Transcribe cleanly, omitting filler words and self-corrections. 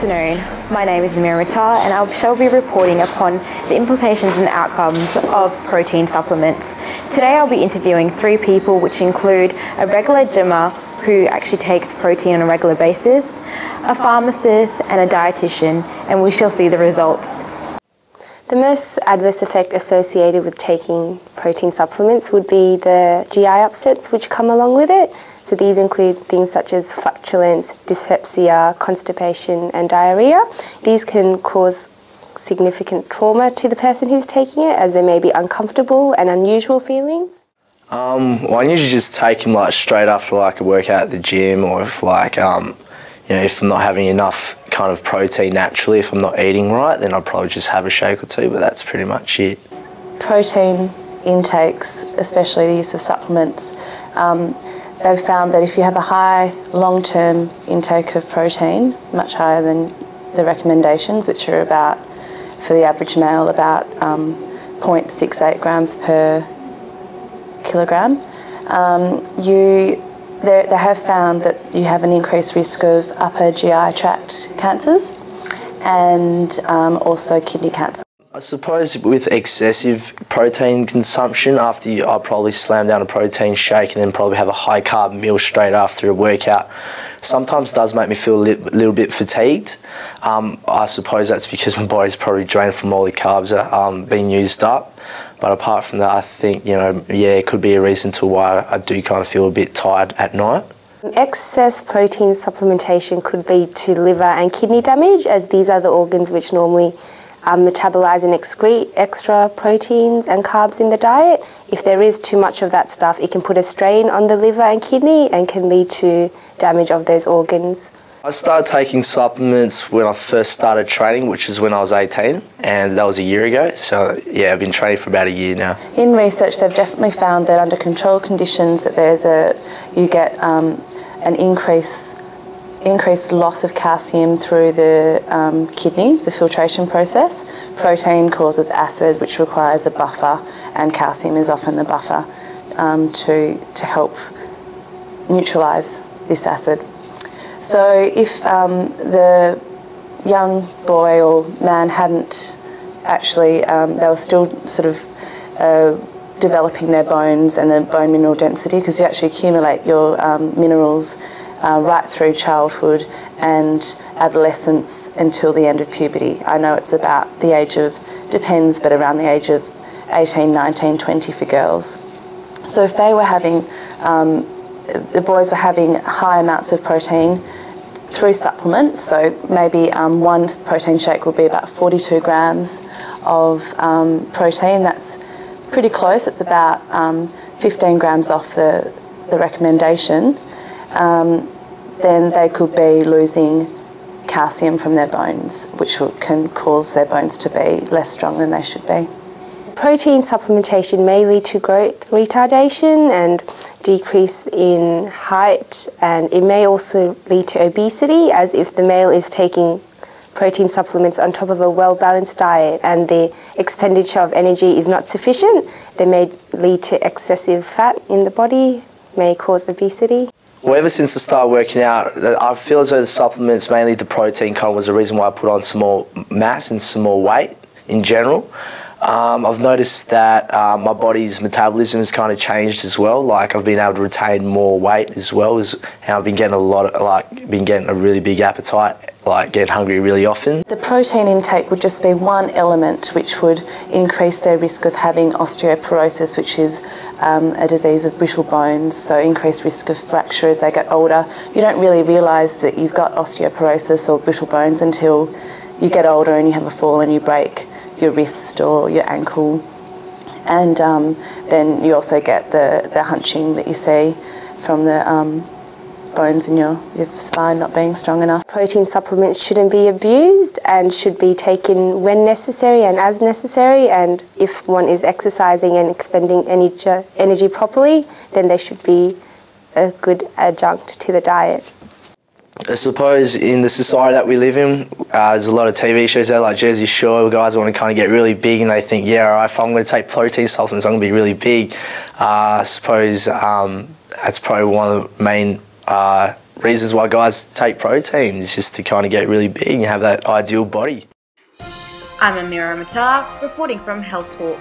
afternoon, my name is Amira Mattar and I shall be reporting upon the implications and outcomes of protein supplements. Today I'll be interviewing 3 people, which include a regular gymmer who actually takes protein on a regular basis, a pharmacist and a dietitian, and we shall see the results. The most adverse effect associated with taking protein supplements would be the GI upsets which come along with it. So these include things such as flatulence, dyspepsia, constipation and diarrhea. These can cause significant trauma to the person who's taking it, as there may be uncomfortable and unusual feelings. Well, I usually just take them straight after a workout at the gym, or if if I'm not having enough kind of protein naturally, if I'm not eating right, then I'll probably just have a shake or two, but that's pretty much it. Protein intakes, especially the use of supplements, they've found that if you have a high long-term intake of protein, much higher than the recommendations, which are about, for the average male, about 0.68 grams per kilogram, they have found that you have an increased risk of upper GI tract cancers and also kidney cancer. I suppose with excessive protein consumption, I'll probably slam down a protein shake and then probably have a high carb meal straight after a workout. Sometimes does make me feel a little bit fatigued. I suppose that's because my body's probably drained from all the carbs that are being used up. But apart from that, I think, it could be a reason to why I do kind of feel a bit tired at night. Excess protein supplementation could lead to liver and kidney damage, as these are the organs which normally metabolize and excrete extra proteins and carbs in the diet. If there is too much of that stuff, it can put a strain on the liver and kidney and can lead to damage of those organs. I started taking supplements when I first started training, which is when I was 18, and that was a year ago. So yeah, I've been training for about a year now. In research, they've definitely found that under controlled conditions that you get an increased loss of calcium through the kidney, the filtration process. Protein causes acid, which requires a buffer, and calcium is often the buffer to help neutralise this acid. So if the young boy or man hadn't actually, they were still sort of developing their bones and the bone mineral density, because you actually accumulate your minerals right through childhood and adolescence until the end of puberty. I know it's about the age of, depends, but around the age of 18, 19, 20 for girls. So if they were having, the boys were having high amounts of protein through supplements, so maybe one protein shake would be about 42 grams of protein. That's pretty close. It's about 15 grams off the recommendation. Then they could be losing calcium from their bones, which can cause their bones to be less strong than they should be. Protein supplementation may lead to growth retardation and decrease in height, and it may also lead to obesity, as if the male is taking protein supplements on top of a well-balanced diet and the expenditure of energy is not sufficient, they may lead to excessive fat in the body, may cause obesity. Well, ever since I started working out, I feel as though the supplements, mainly the protein kind of, was the reason why I put on some more mass and some more weight in general. I've noticed that my body's metabolism has kind of changed as well. I've been able to retain more weight as well, and I've been getting getting a really big appetite, getting hungry really often. The protein intake would just be one element which would increase their risk of having osteoporosis, which is a disease of brittle bones, so increased risk of fracture as they get older. You don't really realise that you've got osteoporosis or brittle bones until you get older and you have a fall and you break your wrist or your ankle, and then you also get the hunching that you see from the bones in your spine not being strong enough. Protein supplements shouldn't be abused and should be taken when necessary and as necessary, and if one is exercising and expending energy properly, then they should be a good adjunct to the diet. I suppose in the society that we live in, there's a lot of TV shows out like Jersey Shore, where guys want to kind of get really big and they think, yeah, all right, if I'm going to take protein supplements, I'm going to be really big. I suppose that's probably one of the main reasons why guys take protein is just to kind of get really big and have that ideal body. I'm Amira Mattar, reporting from Health Talk.